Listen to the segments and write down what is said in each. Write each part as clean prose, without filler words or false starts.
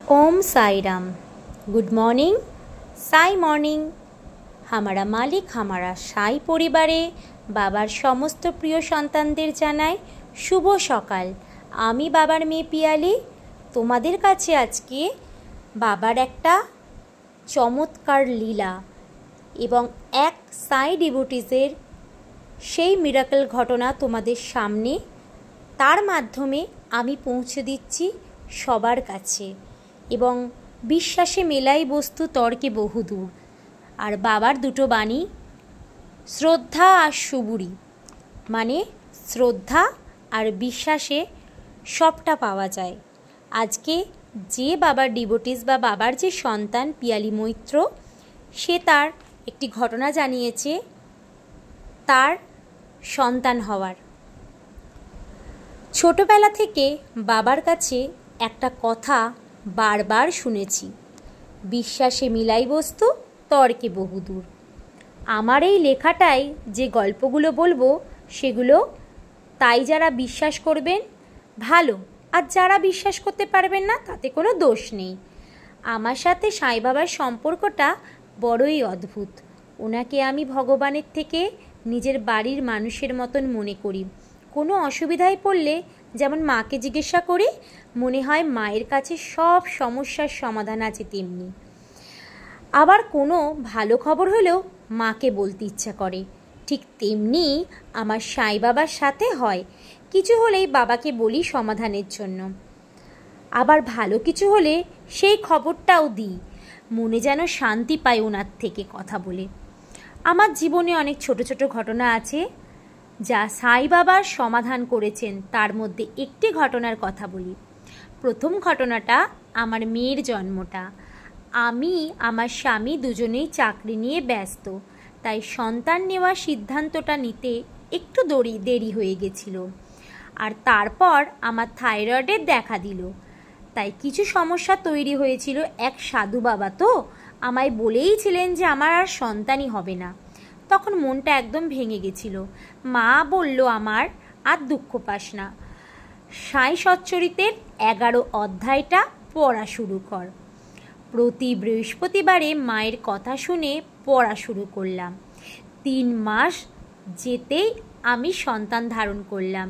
ओम Sai Ram. Good morning, Sai morning. हमारा मालिक हमारा साई परिवारे बाबार समस्त प्रिय सन्तानदेर जानाय शुभ सकाल। आमी बाबार मेये पियाली तोमादेर काछे आजके बाबार एकटा चमत्कार लीला एबं एक साई डिवोटिजेर सेई मिराकल घटना तोमादेर सामने तार माध्यमे आमी पौঁছে दिচ্ছি सबार काछे। এবং বিশ্বাসে মেলাই বস্তু তর্কে বহুদূর। আর বাবার দুটো বাণী, শ্রদ্ধা আর সুবুরি, মানে শ্রদ্ধা আর বিশ্বাসে সবটা পাওয়া যায়। আজকে যে বাবার ডিভোটিস বা বাবার যে সন্তান পিয়ালি মৈত্র, সে তার একটি ঘটনা জানিয়েছে তার সন্তান হওয়ার। ছোটবেলা থেকে বাবার কাছে একটা কথা বারবার শুনেছি, বিশ্বাসে মিলাই বস্তু তর্কে বহুদূর। আমার এই লেখাটায় যে গল্পগুলো বলবো সেগুলো তাই যারা বিশ্বাস করবেন ভালো, আর যারা বিশ্বাস করতে পারবেন না তাতে কোনো দোষ নেই। আমার সাথে সাই বাবার সম্পর্কটা বড়ই অদ্ভুত। ওনাকে আমি ভগবানের থেকে নিজের বাড়ির মানুষের মতন মনে করি। কোনো অসুবিধায় পড়লে যেমন মাকে জিজ্ঞাসা করি, মনে হয় মায়ের কাছে সব সমস্যার সমাধান আছে, তেমনি আবার কোনো ভালো খবর হলেও মাকে বলতে ইচ্ছা করে। ঠিক তেমনি আমার সাই বাবার সাথে হয়, কিছু হলেই বাবাকে বলি সমাধানের জন্য। আবার ভালো কিছু হলে সেই খবরটাও দিই, মনে যেন শান্তি পায় ওনার থেকে কথা বলে। আমার জীবনে অনেক ছোট ছোট ঘটনা আছে যা সাই বাবার সমাধান করেছেন। তার মধ্যে একটি ঘটনার কথা বলি। প্রথম ঘটনাটা আমার মেয়ের জন্মটা। আমি আমার স্বামী দুজনেই চাকরি নিয়ে ব্যস্ত, তাই সন্তান নেওয়ার সিদ্ধান্তটা নিতে একটু দেরি হয়ে গেছিল। আর তারপর আমার থাইরয়েডের দেখা দিল, তাই কিছু সমস্যা তৈরি হয়েছিল। এক সাধু বাবা তো আমায় বলেইছিলেন যে আমার আর সন্তানই হবে না। তখন মনটা একদম ভেঙে গেছিল। মা বলল, আমার আর দুঃখ পাস না, সাই সচ্চরিতের 11 অধ্যায়টা পড়া শুরু কর। প্রতি বৃহস্পতিবারে মায়ের কথা শুনে পড়া শুরু করলাম। 3 মাস যেতেই আমি সন্তান ধারণ করলাম।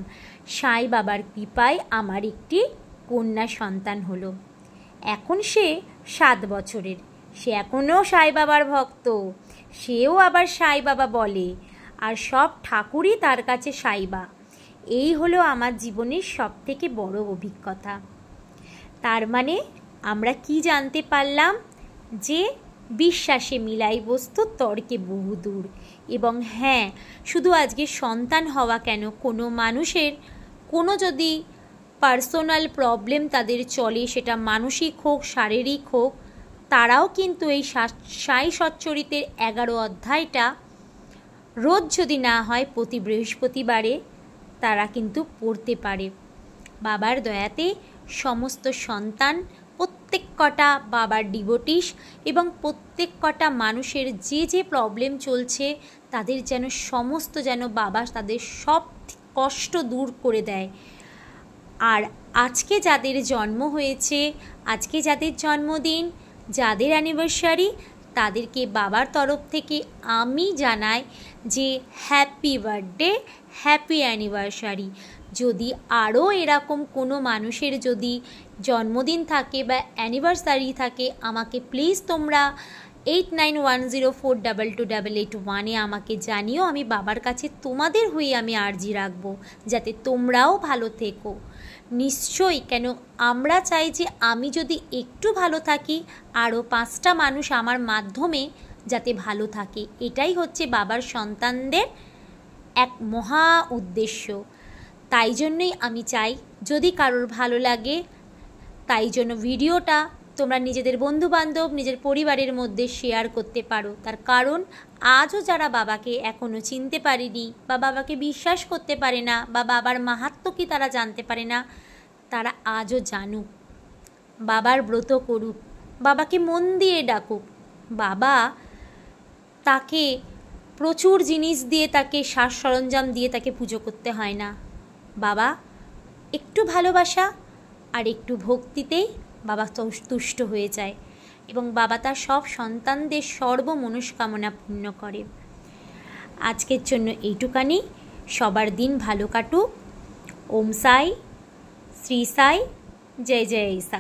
সাই বাবার কৃপায় আমার একটি কন্যা সন্তান হলো। এখন সে 7 বছরের। সে এখনও সাই বাবার ভক্ত, সেও আবার সাই বাবা বলে, আর সব ঠাকুরই তার কাছে সাইবা। এই হলো আমার জীবনের সবথেকে বড় অভিজ্ঞতা। তার মানে আমরা কি জানতে পারলাম? যে বিশ্বাসে মিলাই বস্তু তর্কে বহুদূর। এবং হ্যাঁ, শুধু আজকে সন্তান হওয়া কেন, কোনো মানুষের কোনো যদি পার্সোনাল প্রবলেম তাদের চলে, সেটা মানসিক হোক শারীরিক হোক, তারাও কিন্তু এই সাই সচ্চরিতের 11 অধ্যায়টা রোজ যদি না হয় প্রতি বৃহস্পতিবারে তারা কিন্তু পড়তে পারে। বাবার দয়াতে সমস্ত সন্তান, প্রত্যেক কটা বাবার ডিভোটিস এবং প্রত্যেক কটা মানুষের যে যে প্রবলেম চলছে তাদের যেন সমস্ত বাবা তাদের সব কষ্ট দূর করে দেয়। আর আজকে যাদের জন্ম হয়েছে, আজকে যাদের জন্মদিন, যাদের অ্যানিভার্সারি, তাদেরকে বাবার তরফ থেকে আমি জানাই যে হ্যাপি বার্থডে, হ্যাপি অ্যানিভার্সারি। যদি আরও এরকম কোনো মানুষের যদি জন্মদিন থাকে বা অ্যানিভার্সারি থাকে, আমাকে প্লিজ তোমরা 8910422881 আমাকে জানিও। আমি বাবার কাছে তোমাদের হয়ে আমি আর্জি রাখবো যাতে তোমরাও ভালো থেকো। নিশ্চয়ই, কেন আমরা চাই যে আমি যদি একটু ভালো থাকি, আরও 5টা মানুষ আমার মাধ্যমে যাতে ভালো থাকে। এটাই হচ্ছে বাবার সন্তানদের এক মহা উদ্দেশ্য। তাই জন্যই আমি চাই যদি কারোর ভালো লাগে, তাই জন্য ভিডিওটা তোমরা নিজেদের বন্ধুবান্ধব, নিজের পরিবারের মধ্যে শেয়ার করতে পারো। তার কারণ আজও যারা বাবাকে এখনও চিনতে পারেনি বা বাবাকে বিশ্বাস করতে পারে না বা বাবার মাহাত্ম্য কি তারা জানতে পারে না, তারা আজও জানুক, বাবার ব্রত করুক, বাবাকে মন দিয়ে ডাকুক। বাবা তাকে প্রচুর জিনিস দিয়ে, তাকে সাজ সরঞ্জাম দিয়ে তাকে পুজো করতে হয় না। বাবা একটু ভালোবাসা আর একটু ভক্তিতেই বাবা তুষ্ট হয়ে যায় এবং বাবা তার সব সন্তানদের সর্ব মনস্কামনা পূর্ণ করে। আজকের জন্য এইটুকানি। সবার দিন ভালো কাটুক। ওম সাই, শ্রী সাই, জয় জয় সাই।